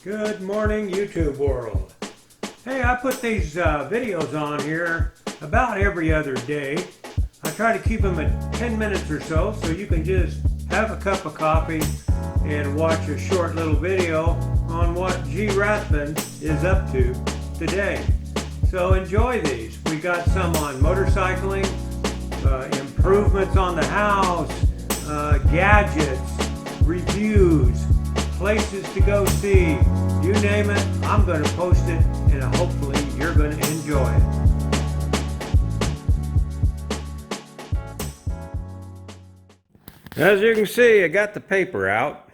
Good morning, YouTube world. Hey, I put these videos on here about every other day. I try to keep them at 10 minutes or so you can just have a cup of coffee and watch a short little video on what RAThbun is up to today. So enjoy these. We got some on motorcycling, improvements on the house, gadgets, reviews, places to go see, you name it, I'm going to post it and hopefully you're going to enjoy it. As you can see, I got the paper out.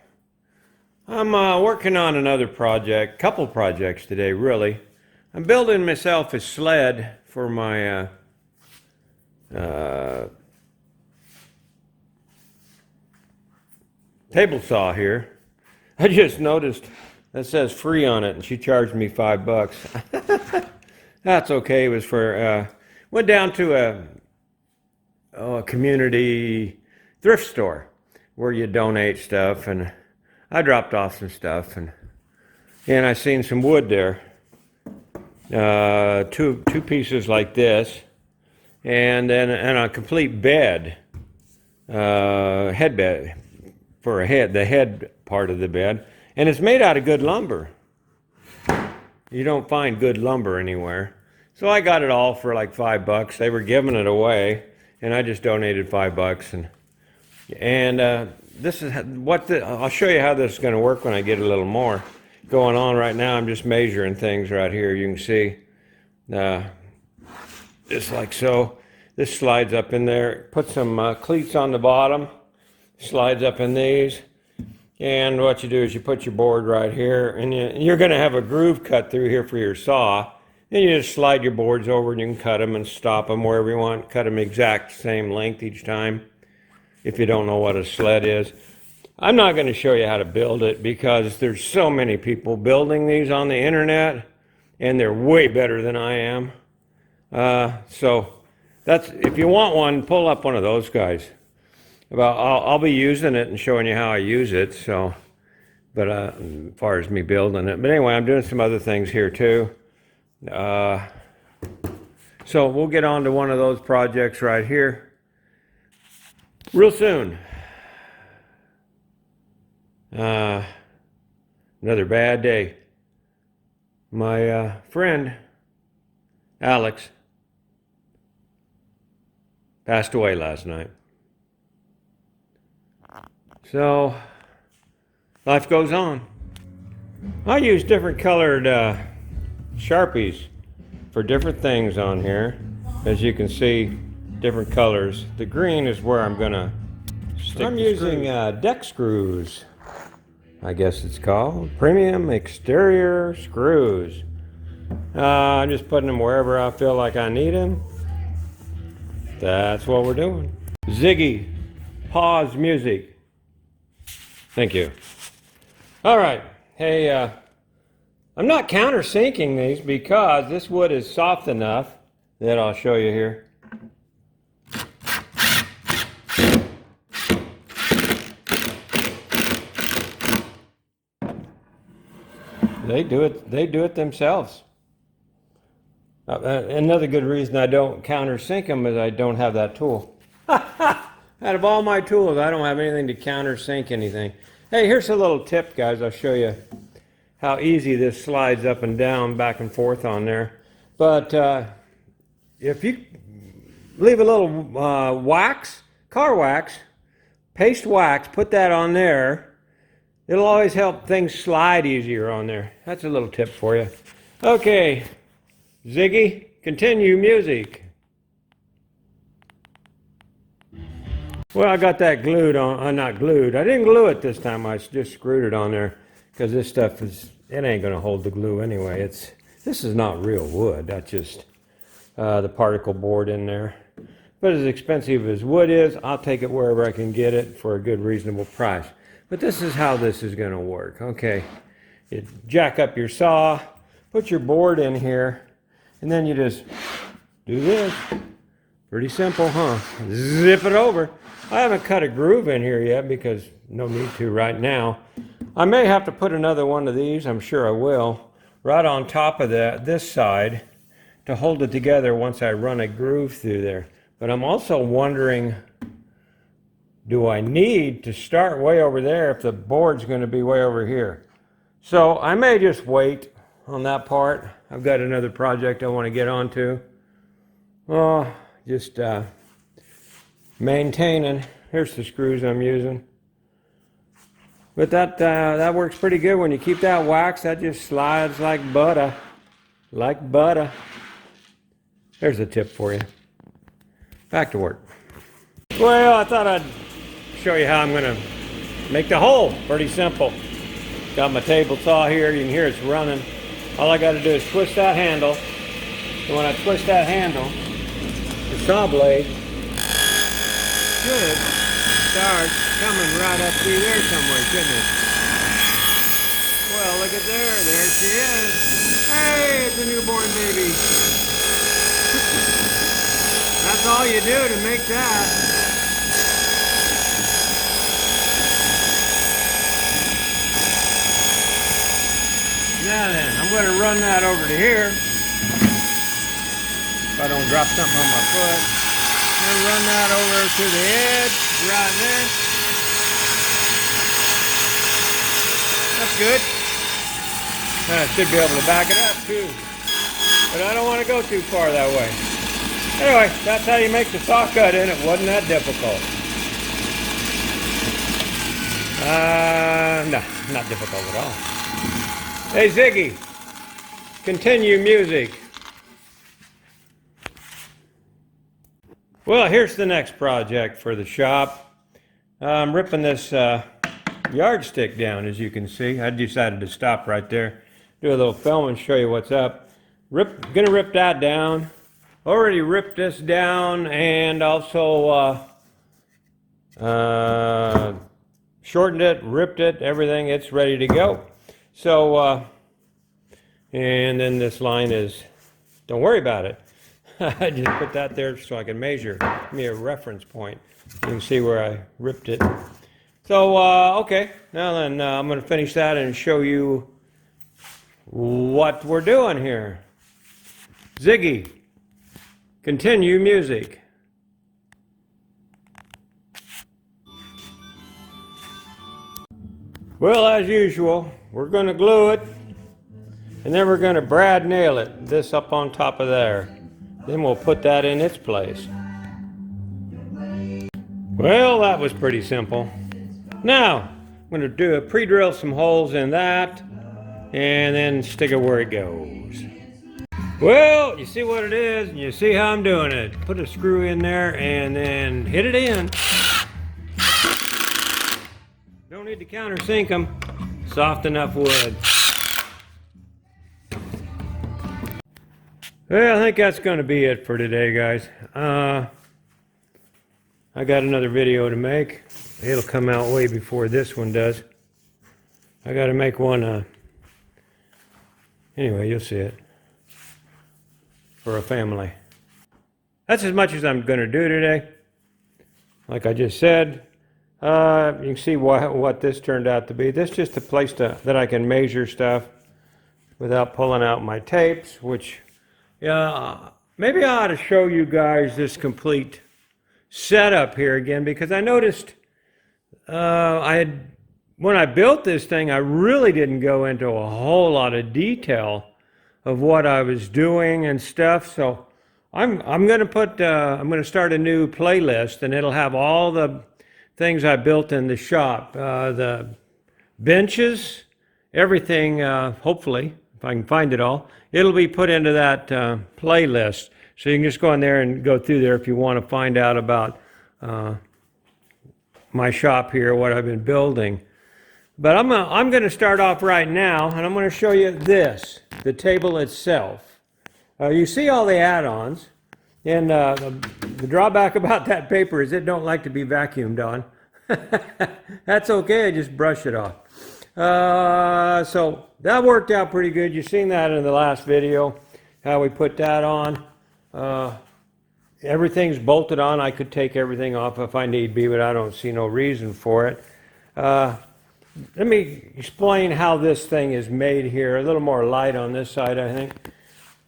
I'm working on another project, couple projects today really. I'm building myself a sled for my table saw here. I just noticed that says free on it and she charged me $5. That's okay. It was for, went down to a community thrift store where you donate stuff, and I dropped off some stuff and I seen some wood there. Two pieces like this, and then a complete bed, head bed for a head, the head part of the bed, and it's made out of good lumber. You don't find good lumber anywhere. So I got it all for like $5. They were giving it away, and I just donated $5. And this is what I'll show you how this is going to work when I get a little more going on. Right now I'm just measuring things right here. You can see just like so. This slides up in there. Put some cleats on the bottom. Slides up in these. And what you do is you put your board right here, and you're going to have a groove cut through here for your saw. Then you just slide your boards over and you can cut them and stop them wherever you want. Cut them exact same length each time if you don't know what a sled is. I'm not going to show you how to build it because there's so many people building these on the internet and they're way better than I am. So that's, if you want one, pull up one of those guys. Well, I'll be using it and showing you how I use it. So, but as far as me building it, but anyway, I'm doing some other things here too. So we'll get on to one of those projects right here real soon. Another bad day. My friend Alex passed away last night. So life goes on. I use different colored Sharpies for different things on here. As you can see, different colors. The green is where I'm gonna stick. I'm using deck screws, I guess it's called. Premium exterior screws. I'm just putting them wherever I feel like I need them. That's what we're doing. Ziggy, pause music. Thank you. All right. Hey, I'm not countersinking these because this wood is soft enough that I'll show you here. They do it themselves. Another good reason I don't countersink them is I don't have that tool. Out of all my tools, I don't have anything to countersink anything. Hey, here's a little tip, guys. I'll show you how easy this slides up and down, back and forth on there. But if you leave a little wax, car wax, paste wax, put that on there, it'll always help things slide easier on there. That's a little tip for you. Okay, Ziggy, continue music. Well, I got that glued on, not glued. I didn't glue it this time. I just screwed it on there because this stuff it ain't going to hold the glue anyway. This is not real wood. That's just the particle board in there. But as expensive as wood is, I'll take it wherever I can get it for a good, reasonable price. But this is how this is going to work. Okay, you jack up your saw, put your board in here, and then you just do this. Pretty simple, huh? Zip it over. I haven't cut a groove in here yet because no need to right now. I may have to put another one of these, I'm sure I will, right on top of this side to hold it together once I run a groove through there. But I'm also wondering, do I need to start way over there if the board's going to be way over here? So I may just wait on that part. I've got another project I want to get onto. Oh, just maintaining. Here's the screws I'm using. But that works pretty good. When you keep that wax, that just slides like butter. Like butter. There's a tip for you. Back to work. Well, I thought I'd show you how I'm going to make the hole. Pretty simple. Got my table saw here. You can hear it's running. All I got to do is twist that handle. And when I twist that handle, the saw blade should start coming right up through there somewhere, shouldn't it? Well, look at there. There she is. Hey, it's a newborn baby. That's all you do to make that. Now then, I'm going to run that over to here. If I don't drop something on my foot. I'm going to run that over to the edge, right there. That's good. I should be able to back it up too. But I don't want to go too far that way. Anyway, that's how you make the saw cut in. It wasn't that difficult. No, not difficult at all. Hey Ziggy, continue music. Well, here's the next project for the shop. I'm ripping this yardstick down, as you can see. I decided to stop right there, do a little film and show you what's up. Gonna rip that down. Already ripped this down and also shortened it, ripped it, everything. It's ready to go. So, and then this line is, don't worry about it. I just put that there so I can measure, give me a reference point. You can see where I ripped it. So, okay, now then I'm going to finish that and show you what we're doing here. Ziggy, continue music. Well, as usual, we're going to glue it, and then we're going to brad nail it, this up on top of there. Then we'll put that in its place. Well, that was pretty simple. Now, I'm going to do pre-drill some holes in that, and then stick it where it goes. Well, you see what it is, and you see how I'm doing it. Put a screw in there, and then hit it in. Don't need to countersink them. Soft enough wood. Well, I think that's going to be it for today, guys. I got another video to make. It'll come out way before this one does. I got to make one. Anyway, you'll see it. For a family. That's as much as I'm going to do today. Like I just said. You can see what this turned out to be. This is just a place that I can measure stuff without pulling out my tapes, which, yeah, maybe I ought to show you guys this complete setup here again, because I noticed when I built this thing, I really didn't go into a whole lot of detail of what I was doing and stuff. So I'm going to start a new playlist, and it'll have all the things I built in the shop, the benches, everything, hopefully, if I can find it all. It'll be put into that playlist. So you can just go in there and go through there if you want to find out about my shop here, what I've been building. But I'm going to start off right now, and I'm going to show you this, the table itself. You see all the add-ons. And the drawback about that paper is it don't like to be vacuumed on. That's okay, I just brush it off. So that worked out pretty good. You've seen that in the last video, how we put that on. everything's bolted on. I could take everything off if I need be, but I don't see no reason for it. Let me explain how this thing is made here. A little more light on this side, I think.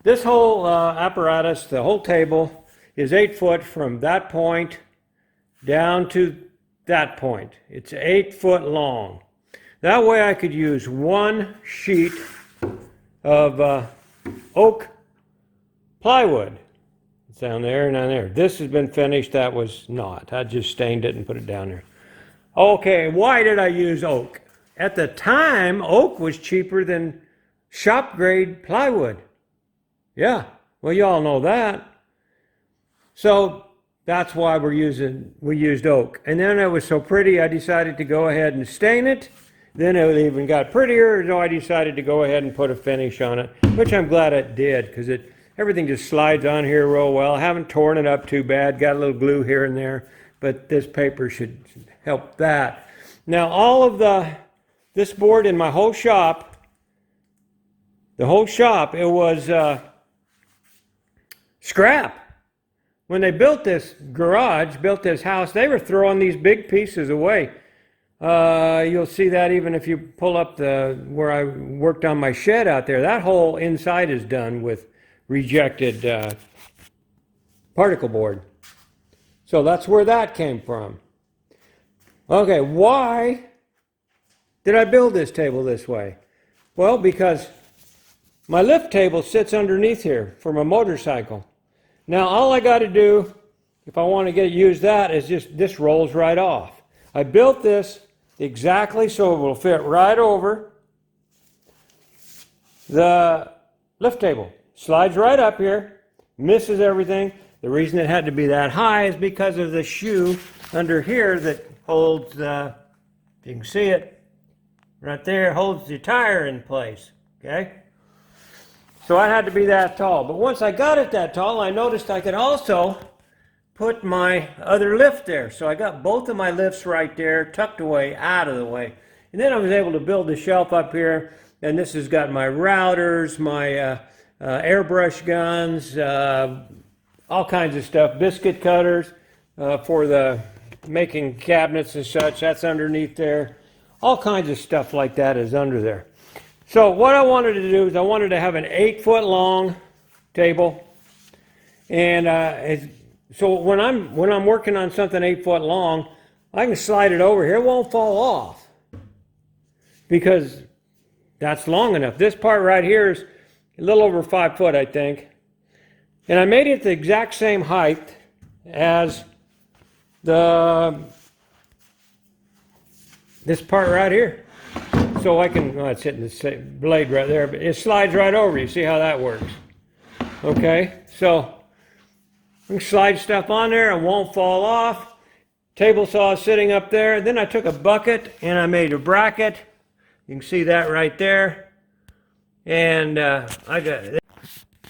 This whole apparatus, the whole table, is 8 foot from that point down to that point. It's 8 foot long. That way I could use one sheet of oak plywood. It's down there and down there. This has been finished. That was not. I just stained it and put it down there. Okay, why did I use oak? At the time, oak was cheaper than shop grade plywood. Yeah, well, you all know that. So that's why we used oak. And then it was so pretty, I decided to go ahead and stain it. Then it even got prettier, so I decided to go ahead and put a finish on it, which I'm glad it did, because everything just slides on here real well. I haven't torn it up too bad, got a little glue here and there, but this paper should help that. Now all of this board in my whole shop, it was scrap. When they built this garage, built this house, they were throwing these big pieces away. You'll see that even if you pull up where I worked on my shed out there. That whole inside is done with rejected particle board. So that's where that came from. Okay, why did I build this table this way? Well, because my lift table sits underneath here for my motorcycle. Now all I got to do, if I want to use that, is just this rolls right off. I built this exactly so it will fit right over the lift table. Slides right up here, misses everything. The reason it had to be that high is because of the shoe under here that holds, you can see it right there, holds the tire in place, okay? So it had to be that tall. But once I got it that tall, I noticed I could also put my other lift there. So I got both of my lifts right there, tucked away, out of the way. And then I was able to build the shelf up here. And this has got my routers, my airbrush guns, all kinds of stuff, biscuit cutters for the making cabinets and such. That's underneath there. All kinds of stuff like that is under there. So what I wanted to do is I wanted to have an 8 foot long table. And so when I'm working on something 8 foot long, I can slide it over here. It won't fall off because that's long enough. This part right here is a little over 5 foot, I think. And I made it the exact same height as this part right here. So I can, it's hitting the blade right there, but it slides right over. You see how that works? Okay, so I can slide stuff on there. It won't fall off. Table saw sitting up there. Then I took a bucket and I made a bracket. You can see that right there. And I got it.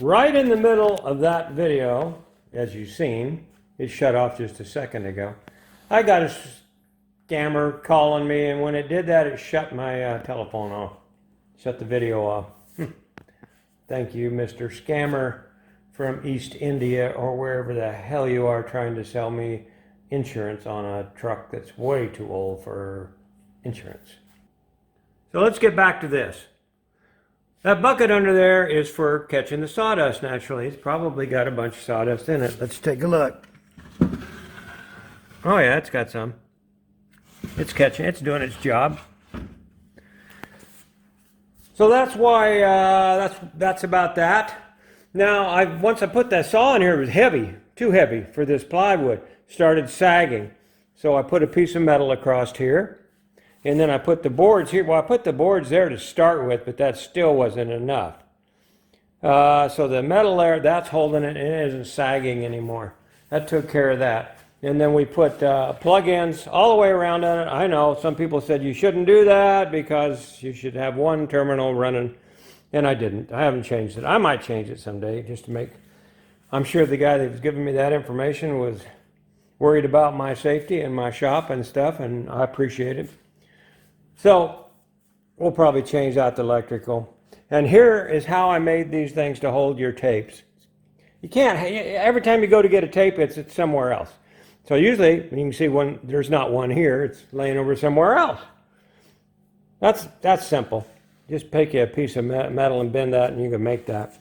Right in the middle of that video, as you've seen, it shut off just a second ago. I got a scammer calling me, and when it did that, it shut my telephone off. Shut the video off. Thank you, Mr. Scammer from East India or wherever the hell you are trying to sell me insurance on a truck that's way too old for insurance. So let's get back to this. That bucket under there is for catching the sawdust naturally. It's probably got a bunch of sawdust in it. Let's take a look. Oh yeah, it's got some. It's catching, it's doing its job. So that's why, that's about that. Now, once I put that saw in here, it was heavy, too heavy for this plywood. Started sagging. So I put a piece of metal across here. And then I put the boards here. Well, I put the boards there to start with, but that still wasn't enough. So the metal there, that's holding it, and it isn't sagging anymore. That took care of that. And then we put plug-ins all the way around on it. I know some people said you shouldn't do that because you should have one terminal running, and I didn't. I haven't changed it. I might change it someday just to make. I'm sure the guy that was giving me that information was worried about my safety and my shop and stuff, and I appreciate it. So we'll probably change out the electrical. And here is how I made these things to hold your tapes. You can't, every time you go to get a tape, it's somewhere else. So usually, you can see there's not one here, it's laying over somewhere else. That's simple. Just pick a piece of metal and bend that and you can make that.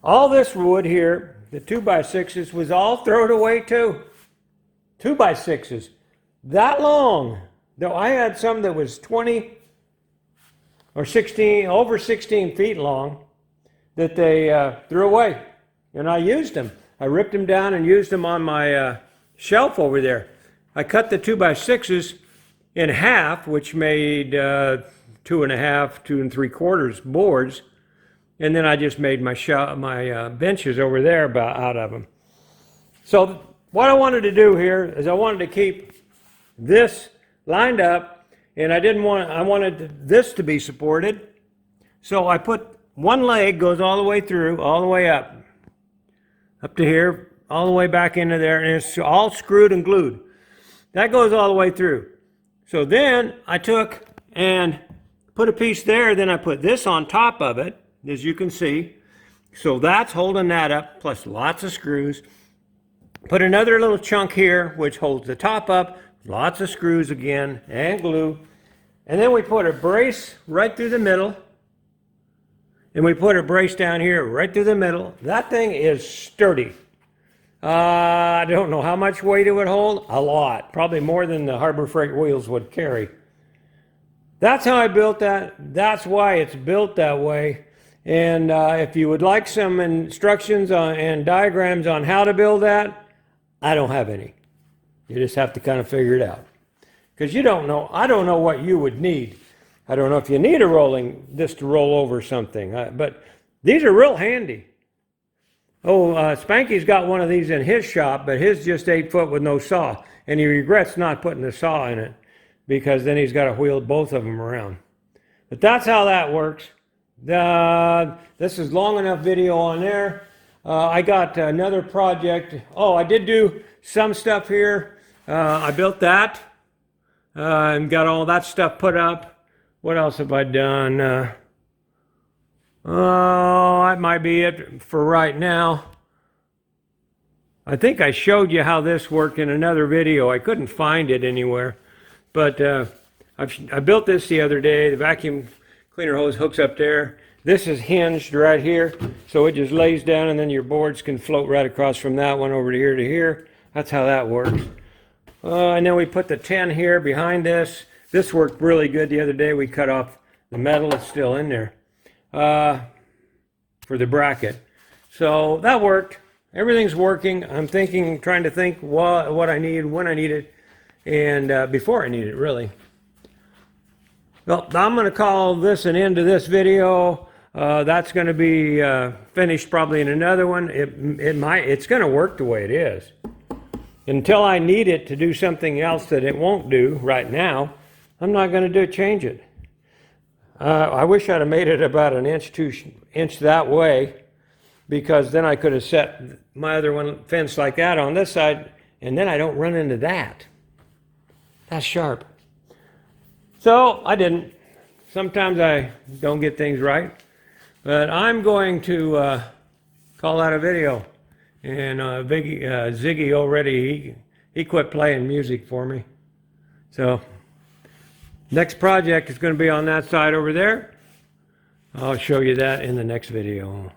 All this wood here, the 2x6s, was all thrown away too. 2x6s, that long. Though I had some that was 20 or 16, over 16 feet long that they threw away. And I used them. I ripped them down and used them on my shelf over there. I cut the 2x6s in half, which made 2.5, 2 3/4 boards. And then I just made my benches over there out of them. So what I wanted to do here is I wanted to keep this lined up, and I wanted this to be supported. So I put one leg goes all the way through, all the way up to here, all the way back into there, and it's all screwed and glued. That goes all the way through. So then I took and put a piece there, then I put this on top of it, as you can see. So that's holding that up, plus lots of screws. Put another little chunk here, which holds the top up, lots of screws again, and glue. And then we put a brace right through the middle. And we put a brace down here right through the middle. That thing is sturdy. I don't know how much weight it would hold. A lot. Probably more than the Harbor Freight wheels would carry. That's how I built that. That's why it's built that way. And if you would like some instructions and diagrams on how to build that, I don't have any. You just have to kind of figure it out. Because you don't know. I don't know what you would need. I don't know if you need this to roll over something. But these are real handy. Oh, Spanky's got one of these in his shop, but his just 8 foot with no saw. And he regrets not putting the saw in it, because then he's got to wheel both of them around. But that's how that works. This is long enough video on there. I got another project. Oh, I did do some stuff here. I built that and got all that stuff put up. What else have I done? That might be it for right now. I think I showed you how this worked in another video. I couldn't find it anywhere. But I built this the other day. The vacuum cleaner hose hooks up there. This is hinged right here. So it just lays down and then your boards can float right across from that one over to here. That's how that works. And then we put the 10 here behind this. This worked really good the other day. We cut off the metal. It's still in there for the bracket. So that worked. Everything's working. I'm trying to think what I need, when I need it, and before I need it, really. Well, I'm going to call this an end to this video. That's going to be finished probably in another one. It's going to work the way it is. Until I need it to do something else that it won't do right now, I'm not going to change it. I wish I'd have made it about an inch, 2 inch that way, because then I could have set my other fence like that on this side, and then I don't run into that. That's sharp. So I didn't. Sometimes I don't get things right, but I'm going to call that a video. And Ziggy already, he quit playing music for me. So next project is going to be on that side over there. I'll show you that in the next video.